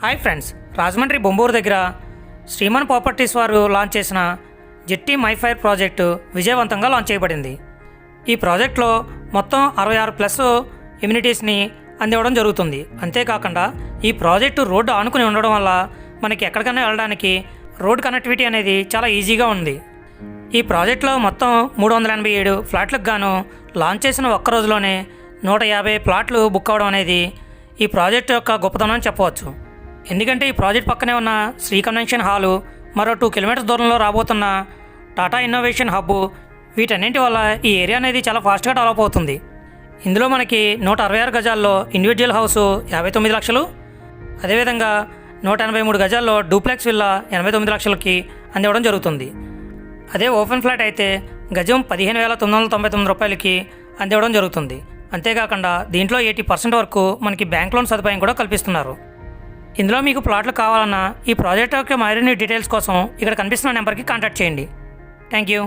Hi friends, Rajahmundry బొంబూరు దగ్గర Shriman properties వారు launch చేసిన జెట్టి మైఫైర్ ప్రాజెక్టు విజయవంతంగా లాంచ్ చేయబడింది. ఈ ప్రాజెక్టులో మొత్తం 66+ ఎమ్యూనిటీస్ని అందివ్వడం జరుగుతుంది. అంతేకాకుండా ఈ ప్రాజెక్టు రోడ్డు ఆనుకుని ఉండడం వల్ల మనకి ఎక్కడికైనా వెళ్ళడానికి రోడ్ కనెక్టివిటీ అనేది చాలా ఈజీగా ఉంది. ఈ ప్రాజెక్టులో మొత్తం 387 ఫ్లాట్లకు గాను లాంచ్ చేసిన ఒక్క రోజులోనే 150 ప్లాట్లు బుక్ అవ్వడం అనేది ఈ ప్రాజెక్టు యొక్క గొప్పతనం అని చెప్పవచ్చు. ఎందుకంటే ఈ ప్రాజెక్ట్ పక్కనే ఉన్న శ్రీ కన్వెన్షన్ హాలు, మరో 2 కిలోమీటర్స్ దూరంలో రాబోతున్న టాటా ఇన్నోవేషన్ హబ్బు, వీటన్నింటి వల్ల ఈ ఏరియా అనేది చాలా ఫాస్ట్గా డెవలప్ అవుతుంది. ఇందులో మనకి 166 గజాల్లో ఇండివిజువల్ హౌసు 59 లక్షలు, అదేవిధంగా 183 గజాల్లో డూప్లెక్స్ విల్లా 89 లక్షలకి అందివ్వడం జరుగుతుంది. అదే ఓపెన్ ఫ్లాట్ అయితే గజం 15,999 రూపాయలకి అందివ్వడం జరుగుతుంది. అంతేకాకుండా దీంట్లో 80% వరకు మనకి బ్యాంక్ లోన్ సదుపాయం కూడా కల్పిస్తున్నారు. ఇందులో మీకు ప్లాట్లు కావాలన్నా ఈ ప్రాజెక్ట్ యొక్క మరిన్ని డీటెయిల్స్ కోసం ఇక్కడ కనిపిస్తున్న నెంబర్కి కాంటాక్ట్ చేయండి. Thank you.